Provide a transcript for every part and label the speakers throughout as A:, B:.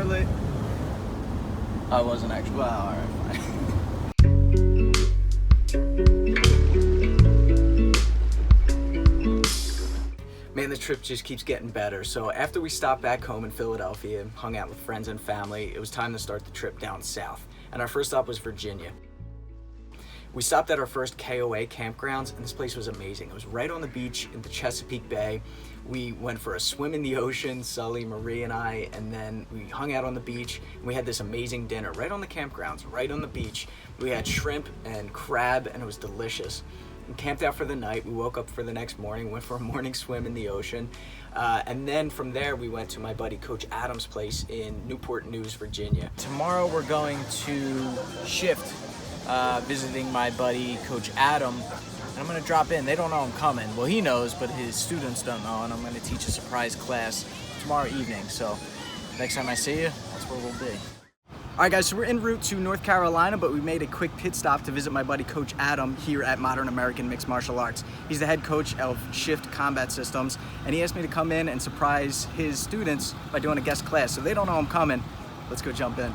A: Charlotte. I wasn't actually. Well, all right, fine. Man, the trip just keeps getting better. So after we stopped back home in Philadelphia, hung out with friends and family, it was time to start the trip down south. And our first stop was Virginia. We stopped at our first KOA campgrounds, and this place was amazing. It was right on the beach in the Chesapeake Bay. We went for a swim in the ocean, Sully, Marie, and I, and then we hung out on the beach, and we had this amazing dinner right on the campgrounds, right on the beach. We had shrimp and crab, and it was delicious. We camped out for the night. We woke up for the next morning, went for a morning swim in the ocean, and then from there we went to my buddy Coach Adam's place in Newport News, Virginia. Tomorrow we're going to Shift, visiting my buddy Coach Adam, and I'm going to drop in. They don't know I'm coming. Well, he knows, but his students don't know, and I'm going to teach a surprise class tomorrow evening. So next time I see you, that's where we'll be. All right, guys, so we're en route to North Carolina, but we made a quick pit stop to visit my buddy Coach Adam here at Modern American Mixed Martial Arts. He's the head coach of Shift Combat Systems, and he asked me to come in and surprise his students by doing a guest class. So they don't know I'm coming. Let's go jump in.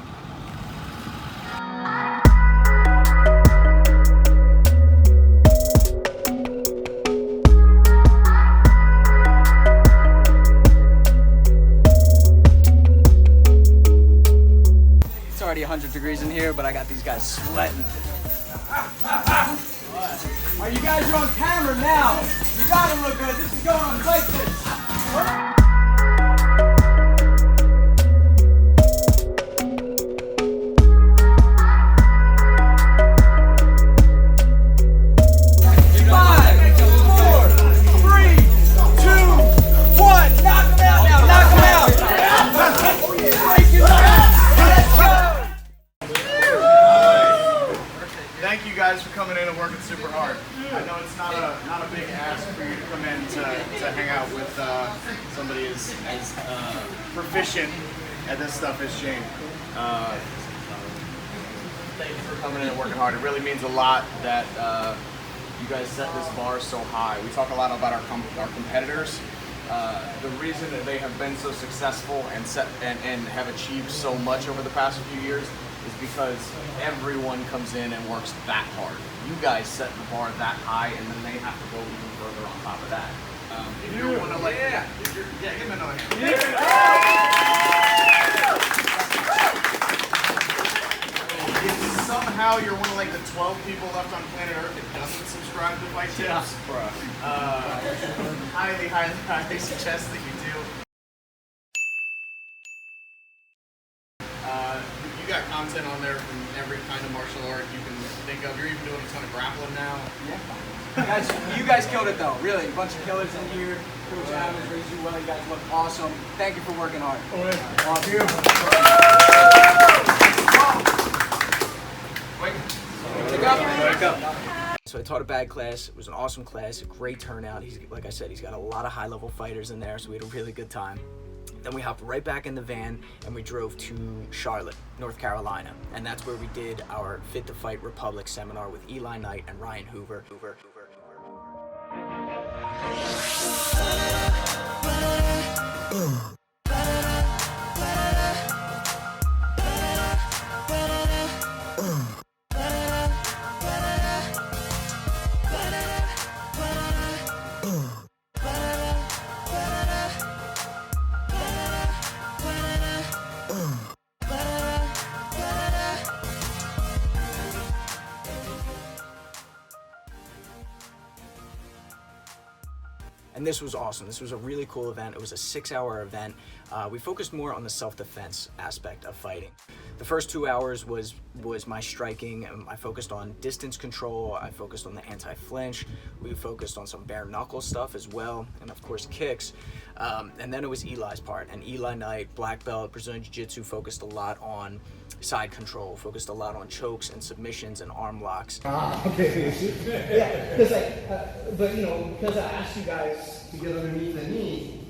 A: It's already 100 degrees in here, but I got these guys sweating. Are you guys on camera now? You gotta look good. This is going on fightTIPS.
B: Thank you guys for coming in and working super hard. I know it's not a big ask for you to come in to hang out with somebody as proficient at this stuff as Shane. Thank you for coming in and working hard. It really means a lot that you guys set this bar so high. We talk a lot about our competitors. The reason that they have been so successful and have achieved so much over the past few years is because everyone comes in and works that hard. You guys set the bar that high, and then they have to go even further on top of that. If you want to give me another hand. If somehow you're one of the 12 people left on planet Earth that doesn't subscribe to fightTIPS, highly suggest that you do. You got content on there from every kind of martial art you can think of. You're even doing a ton of grappling now.
A: Yeah. You guys killed it though, really. A bunch of killers in here. Coach Adam has raised you well. You guys look awesome. Thank you for working hard. Thank you. Wake up. So I taught a bag class. It was an awesome class, a great turnout. Like I said, he's got a lot of high-level fighters in there, so we had a really good time. Then we hopped right back in the van and we drove to Charlotte, North Carolina. And that's where we did our Fit to Fight Republic seminar with Eli Knight and Ryan Hoover. And this was awesome. This was a really cool event. It was a 6-hour event. We focused more on the self-defense aspect of fighting. The first 2 hours was my striking. I focused on distance control. I focused on the anti-flinch. We focused on some bare knuckle stuff as well, and of course kicks. And then it was Eli's part. And Eli Knight, black belt, Brazilian Jiu-Jitsu, focused a lot on side control, focused a lot on chokes and submissions and arm locks.
C: Okay. Yeah, because because I asked you guys to get underneath the knee,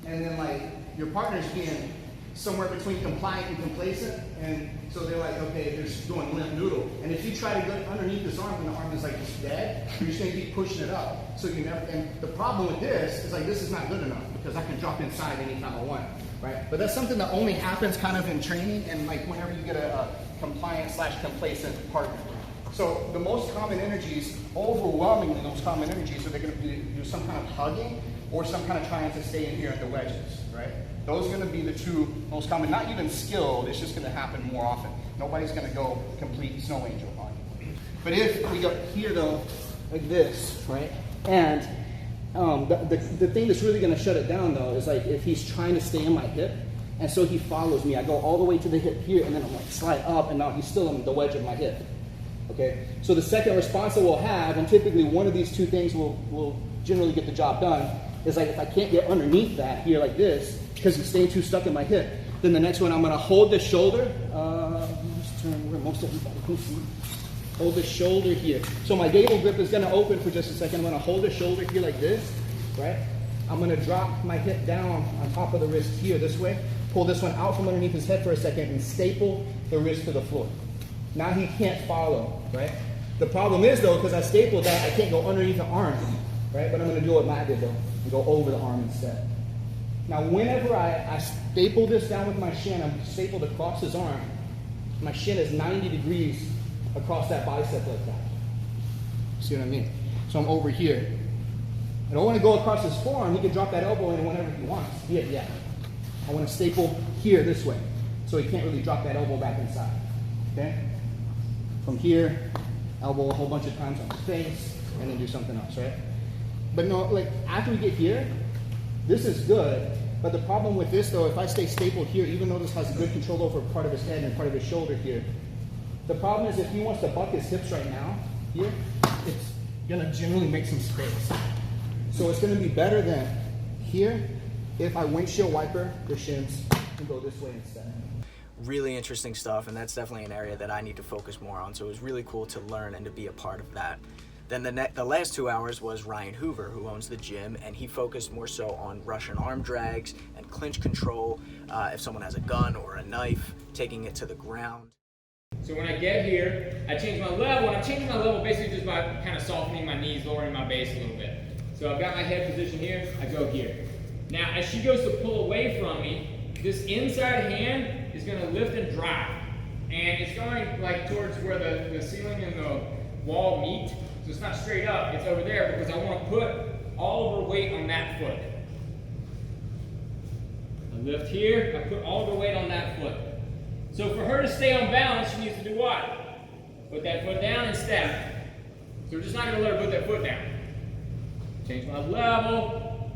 C: and then your partner's being somewhere between compliant and complacent, and so they're like, okay, they're just going limp noodle. And if you try to go underneath this arm and the arm is just dead, you're just gonna keep pushing it up. So you never. And the problem with this is this is not good enough. because I can drop inside anytime I want, right? But that's something that only happens kind of in training and like whenever you get a compliant/complacent partner. So the most common energies, overwhelmingly those common energies, are they're going to do some kind of hugging or some kind of trying to stay in here in the wedges, right? Those are going to be the two most common, not even skilled, it's just going to happen more often. Nobody's going to go complete snow angel on you. But if we go here though, like this, right? And the thing that's really going to shut it down though is like if he's trying to stay in my hip, and so he follows me. I go all the way to the hip here, and then I'm like slide up, and now he's still in the wedge of my hip. Okay, so the second response that we'll have, and typically one of these two things will generally get the job done, is like if I can't get underneath that here like this, because he's staying too stuck in my hip, then the next one I'm going to hold the shoulder, just turn where most everybody can see, hold the shoulder here. So my gable grip is going to open for just a second. I'm going to hold the shoulder here like this, right? I'm going to drop my hip down on top of the wrist here this way, pull this one out from underneath his head for a second, and staple the wrist to the floor. Now he can't follow, right? The problem is though, because I stapled that, I can't go underneath the arm, right? But I'm going to do what Matt did though, and go over the arm instead. Now whenever I staple this down with my shin, I'm stapled across his arm, my shin is 90 degrees across that bicep like that. See what I mean? So I'm over here. I don't want to go across his forearm. He can drop that elbow in whenever he wants. Yeah. I want to staple here this way, so he can't really drop that elbow back inside. Okay? From here, elbow a whole bunch of times on his face, and then do something else, right? But no, like after we get here, this is good. But the problem with this though, if I stay stapled here, even though this has good control over part of his head and part of his shoulder here, the problem is if he wants to buck his hips right now, here, it's gonna generally make some space. So it's gonna be better than here if I windshield wiper the shins and go this way instead.
A: Really interesting stuff, and that's definitely an area that I need to focus more on. So it was really cool to learn and to be a part of that. Then the last 2 hours was Ryan Hoover, who owns the gym, and he focused more so on Russian arm drags and clinch control. If someone has a gun or a knife, taking it to the ground.
D: So when I get here, I change my level, and I'm changing my level basically just by kind of softening my knees, lowering my base a little bit. So I've got my head position here, I go here. Now as she goes to pull away from me, this inside hand is going to lift and drop. And it's going like towards where the ceiling and the wall meet. So it's not straight up, it's over there because I want to put all of her weight on that foot. I lift here, I put all of her weight on that foot. So for her to stay on balance, she needs to do what? Put that foot down and step. So we're just not going to let her put that foot down. Change my level,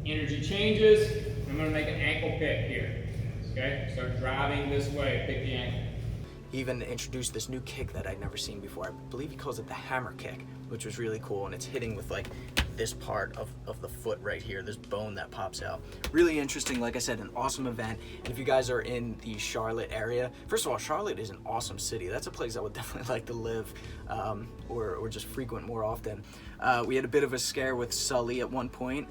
D: energy changes. I'm going to make an ankle pick here. Okay, start driving this way, pick the ankle.
A: He even introduced this new kick that I'd never seen before. I believe he calls it the hammer kick, which was really cool, and it's hitting with like this part of the foot right here, this bone that pops out. Really interesting, like I said, an awesome event. And if you guys are in the Charlotte area, first of all, Charlotte is an awesome city. That's a place I would definitely like to live or just frequent more often. We had a bit of a scare with Sully at one point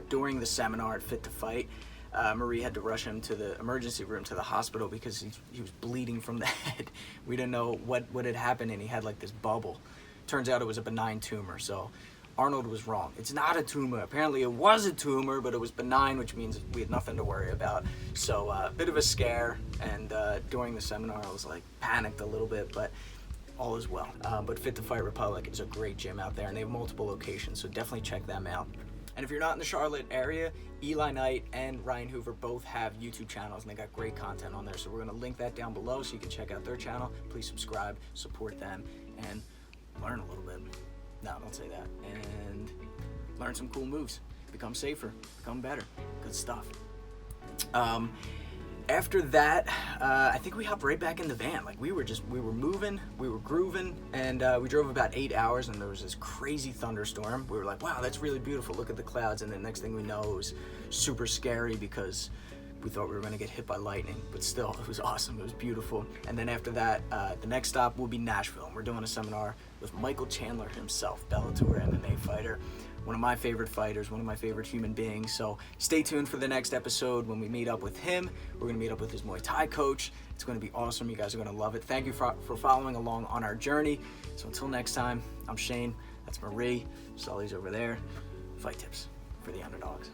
A: during the seminar at Fit to Fight. Marie had to rush him to the emergency room to the hospital because he was bleeding from the head. We didn't know what had happened, and he had like this bubble. Turns out it was a benign tumor, so Arnold was wrong. It's not a tumor. Apparently it was a tumor, but it was benign, which means we had nothing to worry about. So a bit of a scare, and during the seminar I was like panicked a little bit, but all is well. But Fit to Fight Republic is a great gym out there, and they have multiple locations, so definitely check them out. And if you're not in the Charlotte area, Eli Knight and Ryan Hoover both have YouTube channels, and they got great content on there. So we're going to link that down below so you can check out their channel. Please subscribe, support them, and learn a little bit. No, don't say that. And learn some cool moves. Become safer. Become better. Good stuff. After that, I think we hopped right back in the van. Like we were moving, we were grooving, and we drove about 8 hours, and there was this crazy thunderstorm. We were like, wow, that's really beautiful. Look at the clouds. And the next thing we know, it was super scary because we thought we were gonna get hit by lightning, but still, it was awesome. It was beautiful. And then after that, the next stop will be Nashville. We're doing a seminar with Michael Chandler himself, Bellator MMA fighter. One of my favorite fighters, one of my favorite human beings. So stay tuned for the next episode when we meet up with him. We're gonna meet up with his Muay Thai coach. It's gonna be awesome. You guys are gonna love it. Thank you for following along on our journey. So until next time, I'm Shane, that's Marie, Sully's over there. Fight tips for the underdogs.